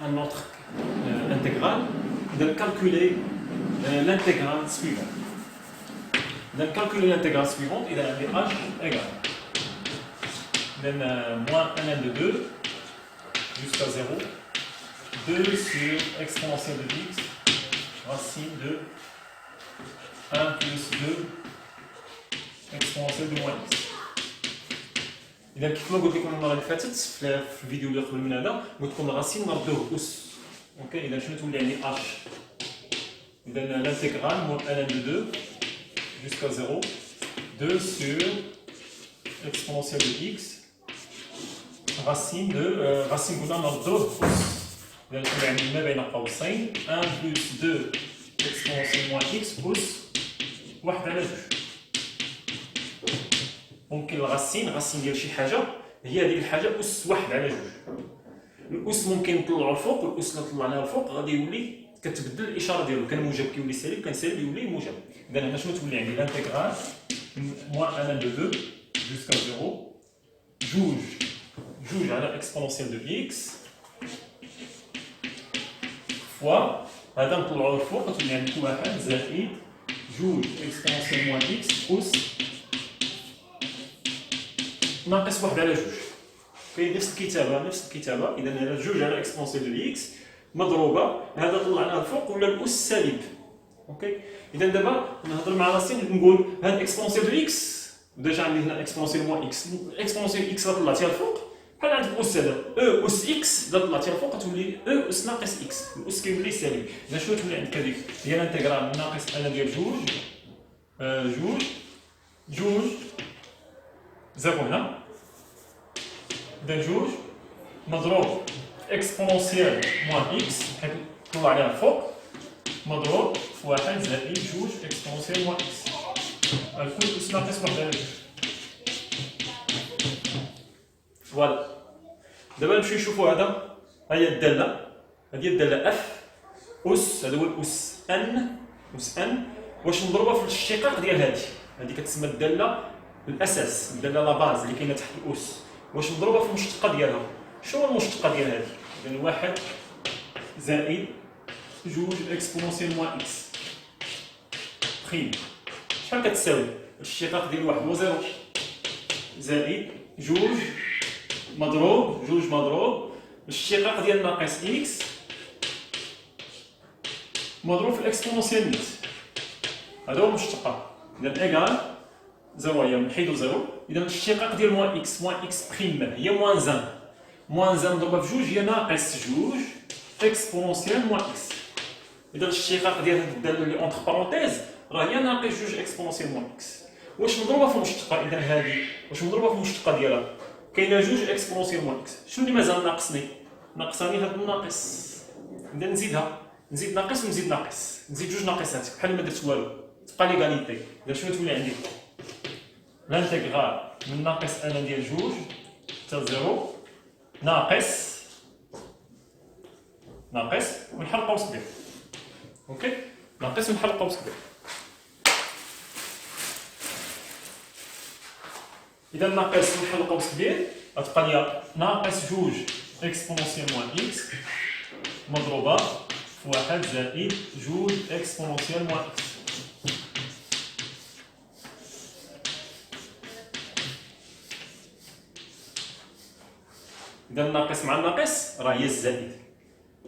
un autre intégrale, de calculer l'intégrale suivante. De calculer l'intégrale suivante, il a un h égale moins 1 de 2 jusqu'à 0, 2 sur exponentielle de x, racine de 1 plus 2 exponentielle de moins x. إذا كيف ما قلت لكم المرة اللي فاتت في الفيديو اللي قبل من هذا قلت لكم الراسين نردوه أس. أوكي إذا شنو تولي عندي h؟ إذا l'intégrale moins 1 de 2 jusqu'à 0 2 sur exponentielle de x racine de racine قلنا نردوه أس. إذا تولي عندي ما بين قوسين 1 plus 2 exponentielle moins x أس 1 على 2. ممكن الراسين ديال شي حاجه هي هذيك الحاجه اس 1 على 2. الاس ممكن نطلعوا الفوق، والاس اللي طلعناه الفوق غادي يولي كتبدل الاشاره ديالو، كان موجب كيولي سالب، كان سالب يولي موجب. اذا هنا شنو تولي عندي؟ الانتيغرال moins 1 de 2 jusqu'à 0 جوج على اكسبونونسيال دو اكس فوا هذا نطلعوه الفوق تولي عندي 1 زائد جوج اكسبونونسيال موان اكس اس ناقص 1 على 2. كاين نفس الكتابه اذا هنا 2 على اكسبونسيال دو اكس مضروبه هذا طلعناه الفوق ولا الاس سالب. اوكي اذا دابا نهضر مع راسي نقول هاد اكسبونسيال دو اكس ديجا عندي هنا اكسبونسيال موان اكس، اكسبونسيال اكس اللي طلعتيها الفوق بحال عند الاس هذا او اس اكس اللي طلعتيها الفوق تولي او اس ناقص اكس، الاس كيولي سالب. اذا شنو تولي عندك هذيك هي الانتيغرال من ناقص 1 ديال جوج زيرو هنا إذا جوج مضروب اكسبونونسيال موان اكس حيت طلع عليها الفوق مضروب في 1 زائد جوج اكسبونونسيال موان اكس الكل اس ناقص 1 على 2. فوالا دابا نمشيو نشوفو هذا، ها هي الداله، هذه الداله اف اس، هذا هو الاس ان واش نضربها في الاشتقاق ديال هذه كتسمى الداله الاساس، الداله لا باز اللي كاينه تحت الاس. واش نضربها في المشتقه ديالها؟ شنو هو المشتقه ديال هذه؟ اذا 1 زائد جوج اكسبونونسيال موان اكس بريم شحال كتساوي؟ الاشتقاق ديال 1 هو 0 زائد جوج مضروب الاشتقاق ديال ناقص اكس مضروب في الاكسبونونسيال نيت، هذا هو المشتقه. اذا ايكال 0 هي نحيدو 0. اذا الاشتقاق ديال موان اكس بريم هي موان 1 مضروبه في جوج هي ناقص جوج اكسبونونسيال موان اكس. اذا الاشتقاق ديال هذه الداله اللي اونتر بارونتيز راه هي ناقص جوج اكسبونونسيال موان اكس. واش مضروبه في المشتقه؟ اذا هذه واش مضروبه في المشتقه ديالها؟ كاينه جوج اكسبونونسيال موان اكس. شنو اللي مازال ناقصني؟ ناقصاني هذا الناقص. اذا نزيد ناقص ونزيد ناقص، نزيد جوج ناقصات بحال ما درت والو، تبقى ليغاليتي. اذا شنو تولي عندي؟ الانتيغرال من ناقص 1 ديال جوج حتى 0 ناقص ونحل قوس كبير. اوكي ناقص ونحل قوس كبير. اذا ناقص ونحل قوس كبير غتبقى لي ناقص جوج اكسبونونسيال موان اكس مضروبه في 1 زائد جوج اكسبونونسيال موان اكس. إذا الناقص مع الناقص راه هي الزائد،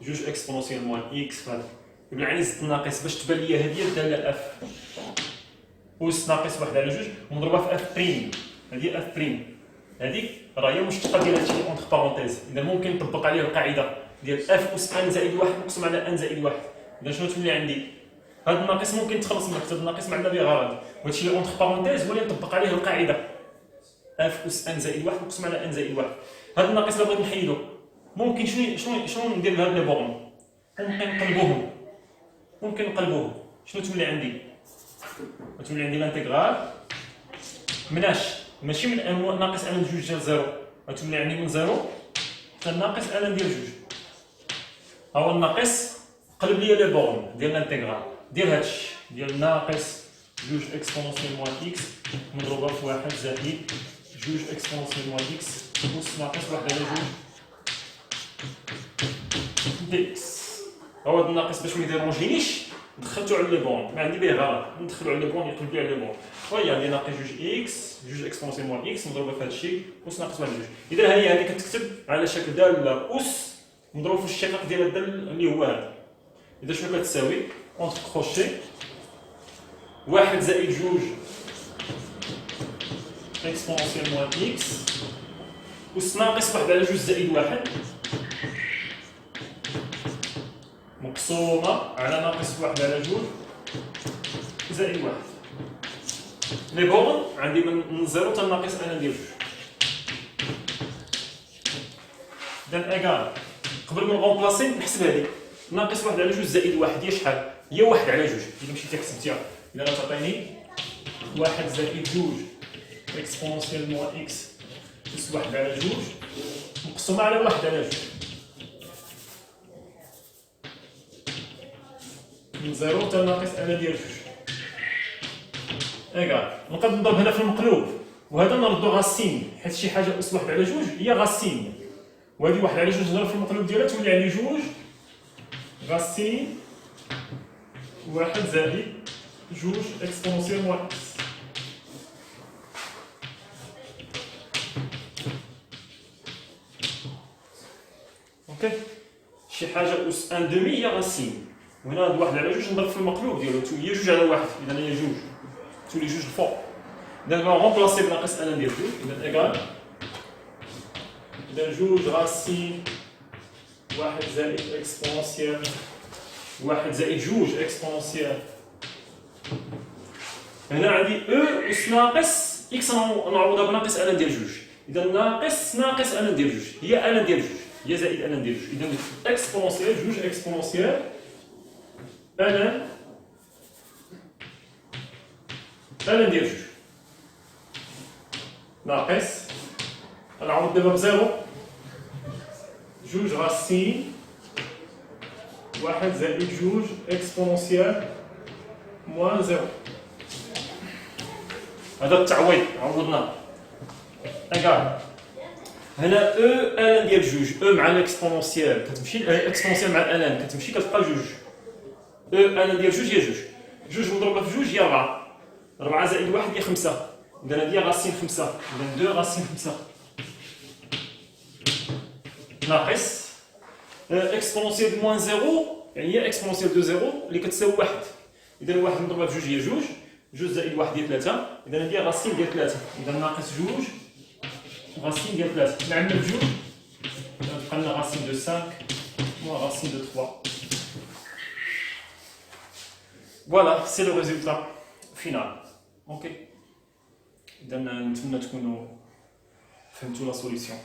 جوج اكسبونونسيال موان اكس في هذا بالعكس زدت الناقص باش تبان لي هذه الداله اف اس ناقص 1 على جوج ومضروبه في اف بريم. هذه اف بريم هذيك راه هي المشتقه ديال هادشي اونتر بارونتيز. اذا ممكن نطبق عليه القاعده ديال اف اس ان زائد 1 مقسوم على ان زائد 1. اذا شنو تولي عندي؟ هذا الناقص ممكن تخلص منه حتى الناقص ما عندنا به غرض، وهادشي اللي اونتر بارونتيز هو اللي نطبق عليه القاعده اف اس ان زائد 1 مقسوم على ان زائد 1. هذا الناقص اللي بغيت نحيدو ممكن شنو ندير لهاد لي بورن؟ ممكن نقلبوهم. شنو تولي عندي؟ تولي عندي الانتيغرال مناش ماشي من ناقص 1 جوج ديال 0، غتولي عندي من 0 حتى ناقص 1 ديال جوج. ها هو الناقص قلب لي لي بورن ديال الانتيغرال ديال هادشي ديال ناقص جوج اكسبونونسيال موان اكس مضروبه في 1 زائد جوج اكسبونونسيال موان اكس اس ناقص 1 على جوج. اكس. هو هذا الناقص باش ما يديرونجينيش دخلته على لي بون، ما عندي به غلط ندخلو على لي بون يقلب لي على لي بون. وهي عندي ناقص جوج اكس، جوج اكسبونسيال موان اكس مضروبه في هذا الشيء اس ناقص واحد جوج. اذا هي هذه كتكتب على شكل داله اس مضروب في الشقيق ديال الدال اللي هو هذا. اذا شنو كتساوي؟ اونتر كروشي واحد زائد جوج اكسبونسيال موان اكس اس ناقص واحد على جوج زائد واحد مقسومة على ناقص واحد على جوج زائد واحد. لي بورن عندي من زيرو حتى ناقص ان ديال جوج. إذا إيكال قبل ما نغومبلاسي نحسب هذه ناقص واحد على جوج زائد واحد هي شحال؟ هي واحد على جوج. إذا مشيتي حسبتيها إذا غتعطيني واحد زائد جوج إكسبونسيال موان إكس أس واحد على جوج مقسومة على واحد على جوج. من زيرو حتى ناقص ان ديال جوج. إيكال نقدر نضرب هنا في المقلوب وهذا نردو غاسين حيت شي حاجة أس واحد على جوج هي غاسين. وهذه واحد على جوج نضرب في المقلوب ديالها تولي عليه جوج غاسين واحد زائد جوج اكسبونسيال موان اكس. اوكي شي حاجة أس ان دومي هي غاسين. وهنا هاد واحد على جوج نضرب في المقلوب ديالو هي جوج على واحد إذا هي جوج تولي جوج الفوق. إذا غنغومبلاسي بناقص ان ديال جوج إذا إيكال إذا جوج غاسين واحد زائد اكسبونسيال واحد زائد جوج اكسبونسيال. هنا عندي او اس ناقص اكس نعوضها بناقص ان ديال جوج. إذا ناقص ان ديال جوج هي ان ديال جوج هي زائد ان ديال جوج. إذا اكسبونسيال جوج اكسبونسيال ان ديال جوج ناقص نعوض دابا بزيرو جوج غاسين واحد زائد جوج اكسبونسيال موان زيرو. هذا التعويض عوضناه. إيكال هنا او ان ديال جوج او مع الاكسبونسيال كتمشي اكسبونسيال مع الان كتمشي كتبقى جوج. او ان ديال جوج هي جوج جوج مضروبه في جوج هي 4 4 زائد واحد هي 5. إذا هذه غاسين 5 إذا 2 غاسين 5 ناقص اكسبونسيال موان زيرو يعني هي اكسبونسيال دو زيرو اللي كتساوي واحد. إذا واحد مضروبه في جوج هي جوج جوج زائد واحد هي 3 إذا هذه غاسين ديال 3 إذا ناقص جوج غاسين ديال 3 إذا عندنا بجوج تبقى لنا غاسين دو 5 موان غاسين دو 3. Voilà, c'est le résultat final. Ok. إذا نتمنى تكونوا فهمتوا لا سوليسيون.